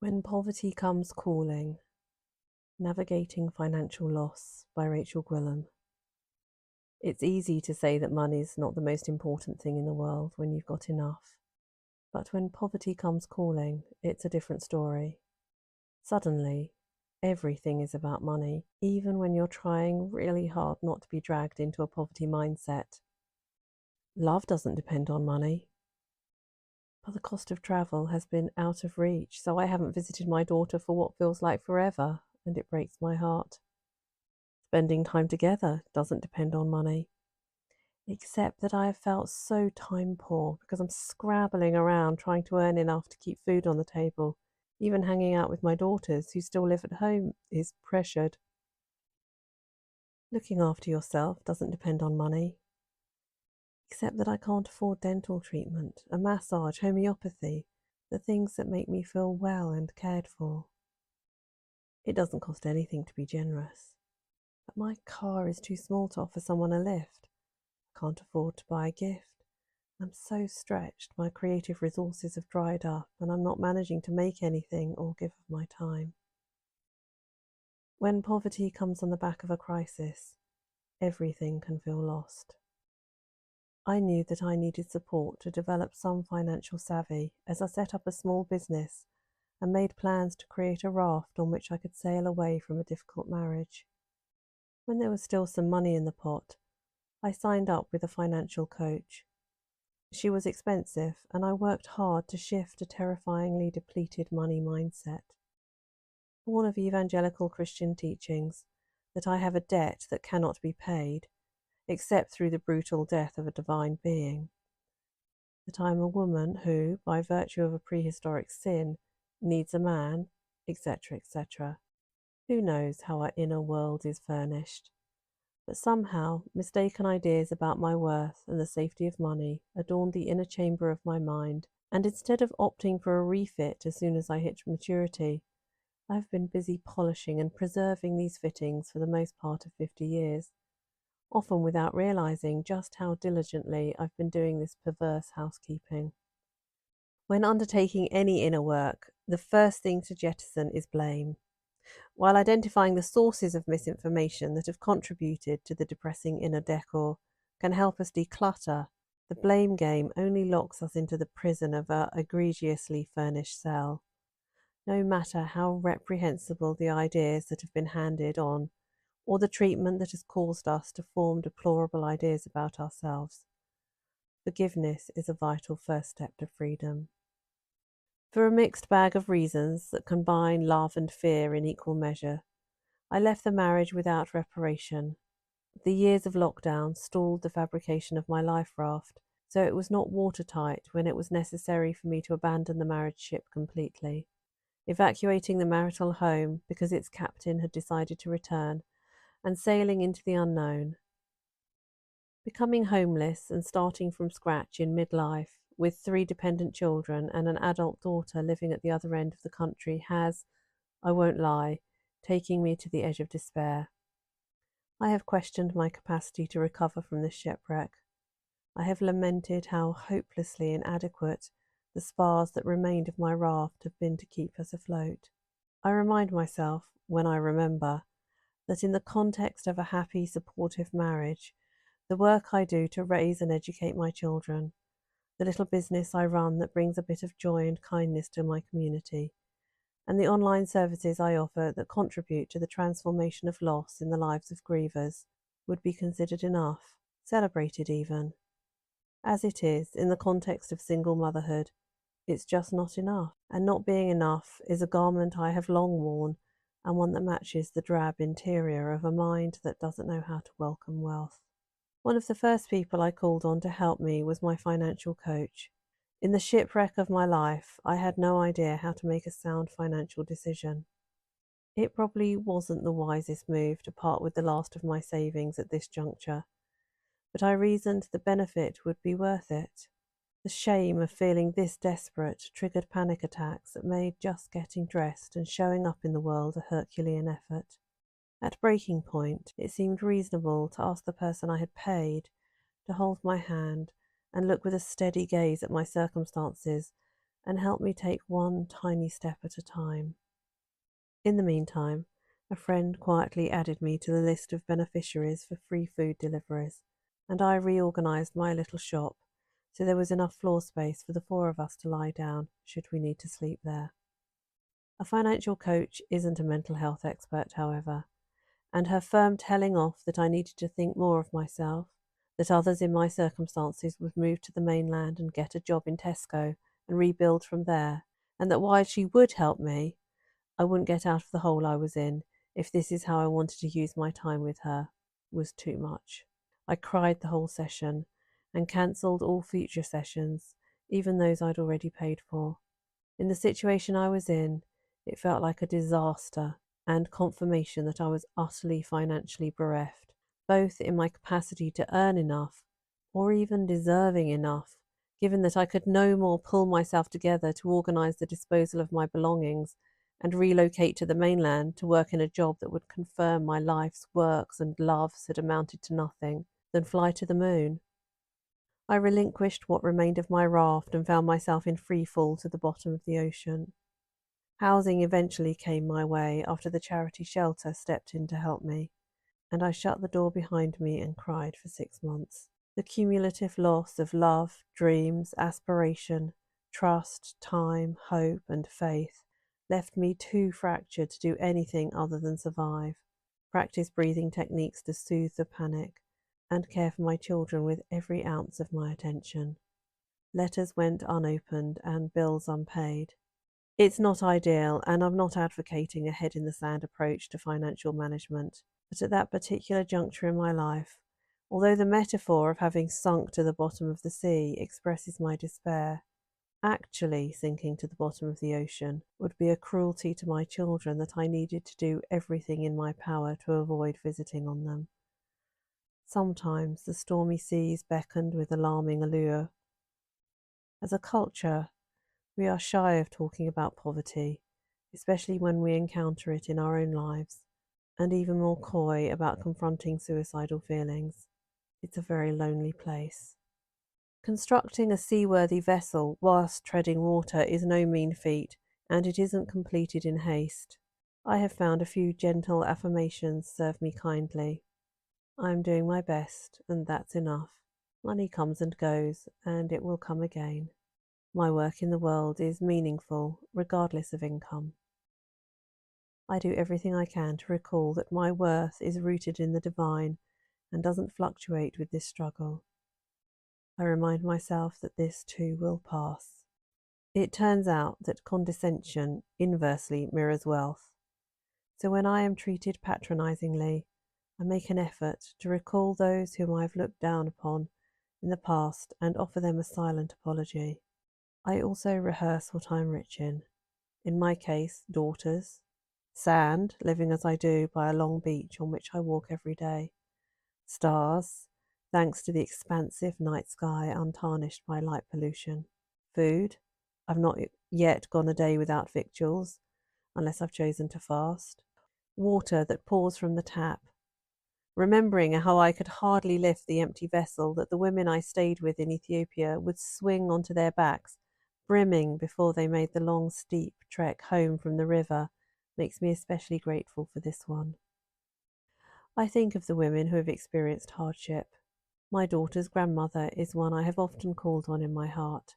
When Poverty Comes Calling, Navigating Financial Loss by Rachel Gwilym. It's easy to say that money's not the most important thing in the world when you've got enough. But when poverty comes calling, it's a different story. Suddenly, everything is about money, even when you're trying really hard not to be dragged into a poverty mindset. Love doesn't depend on money. But the cost of travel has been out of reach, so I haven't visited my daughter for what feels like forever, and it breaks my heart. Spending time together doesn't depend on money, except that I have felt so time poor because I'm scrabbling around trying to earn enough to keep food on the table. Even hanging out with my daughters who still live at home is pressured. Looking after yourself doesn't depend on money, except that I can't afford dental treatment, a massage, homeopathy, the things that make me feel well and cared for. It doesn't cost anything to be generous, but my car is too small to offer someone a lift. I can't afford to buy a gift. I'm so stretched, my creative resources have dried up, and I'm not managing to make anything or give of my time. When poverty comes on the back of a crisis, everything can feel lost. I knew that I needed support to develop some financial savvy as I set up a small business and made plans to create a raft on which I could sail away from a difficult marriage. When there was still some money in the pot, I signed up with a financial coach. She was expensive, and I worked hard to shift a terrifyingly depleted money mindset. Born of evangelical Christian teachings that I have a debt that cannot be paid, except through the brutal death of a divine being, that I am a woman who, by virtue of a prehistoric sin, needs a man, etc., etc. Who knows how our inner world is furnished? But somehow, mistaken ideas about my worth and the safety of money adorned the inner chamber of my mind, and instead of opting for a refit as soon as I hit maturity, I've been busy polishing and preserving these fittings for the most part of 50 years, often without realizing just how diligently I've been doing this perverse housekeeping. When undertaking any inner work, the first thing to jettison is blame. While identifying the sources of misinformation that have contributed to the depressing inner decor can help us declutter, the blame game only locks us into the prison of our egregiously furnished cell. No matter how reprehensible the ideas that have been handed on, or the treatment that has caused us to form deplorable ideas about ourselves, forgiveness is a vital first step to freedom. For a mixed bag of reasons that combine love and fear in equal measure, I left the marriage without reparation. The years of lockdown stalled the fabrication of my life raft, so it was not watertight when it was necessary for me to abandon the marriage ship completely. Evacuating the marital home because its captain had decided to return, and sailing into the unknown. Becoming homeless and starting from scratch in midlife, with 3 dependent children and an adult daughter living at the other end of the country has, I won't lie, taken me to the edge of despair. I have questioned my capacity to recover from this shipwreck. I have lamented how hopelessly inadequate the spars that remained of my raft have been to keep us afloat. I remind myself, when I remember, that in the context of a happy, supportive marriage, the work I do to raise and educate my children, the little business I run that brings a bit of joy and kindness to my community, and the online services I offer that contribute to the transformation of loss in the lives of grievers would be considered enough, celebrated even. As it is, in the context of single motherhood, it's just not enough. And not being enough is a garment I have long worn, and one that matches the drab interior of a mind that doesn't know how to welcome wealth. One of the first people I called on to help me was my financial coach. In the shipwreck of my life, I had no idea how to make a sound financial decision. It probably wasn't the wisest move to part with the last of my savings at this juncture, but I reasoned the benefit would be worth it. The shame of feeling this desperate triggered panic attacks that made just getting dressed and showing up in the world a Herculean effort. At breaking point, it seemed reasonable to ask the person I had paid to hold my hand and look with a steady gaze at my circumstances and helped me take one tiny step at a time. In the meantime, a friend quietly added me to the list of beneficiaries for free food deliveries, and I reorganised my little shop so there was enough floor space for the four of us to lie down should we need to sleep there. A financial coach isn't a mental health expert, however, and her firm telling off that I needed to think more of myself, that others in my circumstances would move to the mainland and get a job in Tesco and rebuild from there, and that while she would help me, I wouldn't get out of the hole I was in if this is how I wanted to use my time with her, was too much. I cried the whole session and cancelled all future sessions, even those I'd already paid for. In the situation I was in, it felt like a disaster and confirmation that I was utterly financially bereft, both in my capacity to earn enough or even deserving enough, given that I could no more pull myself together to organise the disposal of my belongings and relocate to the mainland to work in a job that would confirm my life's works and loves had amounted to nothing, than fly to the moon. I relinquished what remained of my raft and found myself in free fall to the bottom of the ocean. Housing eventually came my way after the charity shelter stepped in to help me, and I shut the door behind me and cried for 6 months. The cumulative loss of love, dreams, aspiration, trust, time, hope, and faith left me too fractured to do anything other than survive, practice breathing techniques to soothe the panic, and care for my children with every ounce of my attention. Letters went unopened and bills unpaid. It's not ideal, and I'm not advocating a head in the sand approach to financial management, but at that particular juncture in my life, although the metaphor of having sunk to the bottom of the sea expresses my despair, actually sinking to the bottom of the ocean would be a cruelty to my children that I needed to do everything in my power to avoid visiting on them. Sometimes the stormy seas beckoned with alarming allure. As a culture, we are shy of talking about poverty, especially when we encounter it in our own lives, and even more coy about confronting suicidal feelings. It's a very lonely place. Constructing a seaworthy vessel whilst treading water is no mean feat, and it isn't completed in haste. I have found a few gentle affirmations serve me kindly. I am doing my best, and that's enough. Money comes and goes, and it will come again. My work in the world is meaningful, regardless of income. I do everything I can to recall that my worth is rooted in the divine and doesn't fluctuate with this struggle. I remind myself that this too will pass. It turns out that condescension inversely mirrors wealth. So when I am treated patronizingly, I make an effort to recall those whom I have looked down upon in the past and offer them a silent apology. I also rehearse what I am rich in my case, daughters, sand, living as I do by a long beach on which I walk every day, stars, thanks to the expansive night sky untarnished by light pollution, food, I've not yet gone a day without victuals, unless I've chosen to fast, water that pours from the tap, remembering how I could hardly lift the empty vessel that the women I stayed with in Ethiopia would swing onto their backs, brimming before they made the long, steep trek home from the river, makes me especially grateful for this one. I think of the women who have experienced hardship. My daughter's grandmother is one I have often called on in my heart.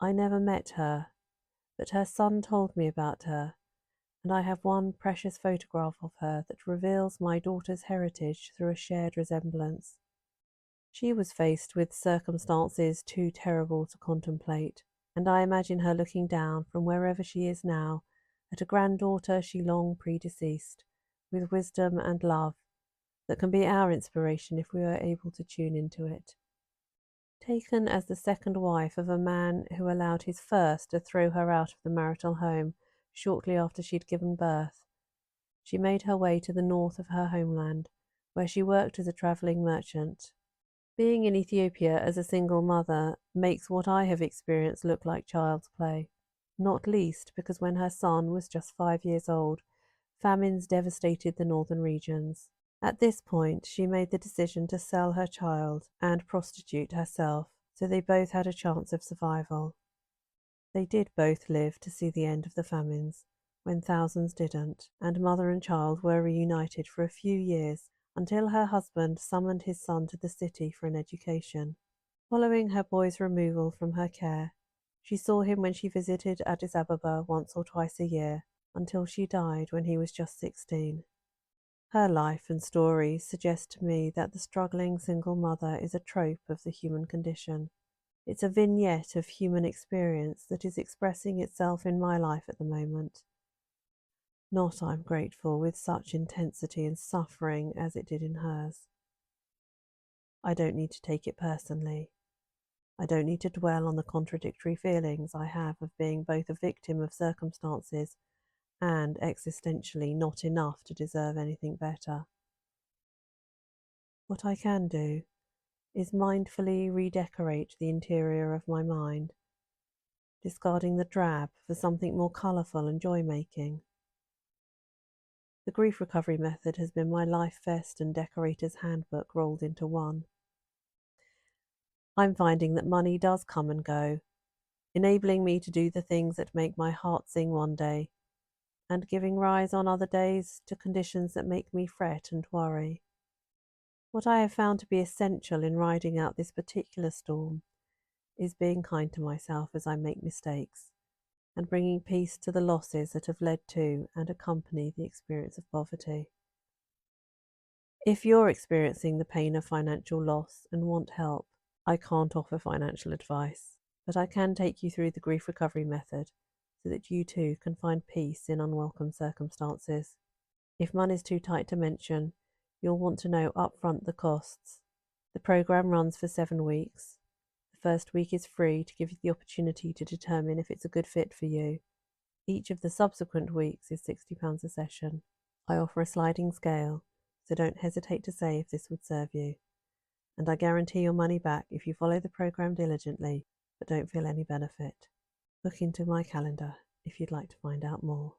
I never met her, but her son told me about her, and I have one precious photograph of her that reveals my daughter's heritage through a shared resemblance. She was faced with circumstances too terrible to contemplate, and I imagine her looking down from wherever she is now at a granddaughter she long predeceased, with wisdom and love that can be our inspiration if we are able to tune into it. Taken as the second wife of a man who allowed his first to throw her out of the marital home shortly after she'd given birth, she made her way to the north of her homeland, where she worked as a travelling merchant. Being in Ethiopia as a single mother makes what I have experienced look like child's play, not least because when her son was just 5 years old, famines devastated the northern regions. At this point, she made the decision to sell her child and prostitute herself, so they both had a chance of survival. They did both live to see the end of the famines, when thousands didn't, and mother and child were reunited for a few years until her husband summoned his son to the city for an education. Following her boy's removal from her care, she saw him when she visited Addis Ababa once or twice a year, until she died when he was just 16. Her life and stories suggest to me that the struggling single mother is a trope of the human condition. It's a vignette of human experience that is expressing itself in my life at the moment. Not, I'm grateful, with such intensity and suffering as it did in hers. I don't need to take it personally. I don't need to dwell on the contradictory feelings I have of being both a victim of circumstances and existentially not enough to deserve anything better. What I can do is mindfully redecorate the interior of my mind, discarding the drab for something more colourful and joy-making. The grief recovery method has been my life vest and decorator's handbook rolled into one. I'm finding that money does come and go, enabling me to do the things that make my heart sing one day, and giving rise on other days to conditions that make me fret and worry. What I have found to be essential in riding out this particular storm is being kind to myself as I make mistakes, and bringing peace to the losses that have led to and accompany the experience of poverty. If you're experiencing the pain of financial loss and want help, I can't offer financial advice, but I can take you through the grief recovery method so that you too can find peace in unwelcome circumstances. If money's too tight to mention, you'll want to know upfront the costs. The program runs for 7 weeks. The first week is free to give you the opportunity to determine if it's a good fit for you. Each of the subsequent weeks is £60 a session. I offer a sliding scale, so don't hesitate to say if this would serve you. And I guarantee your money back if you follow the program diligently but don't feel any benefit. Book into my calendar if you'd like to find out more.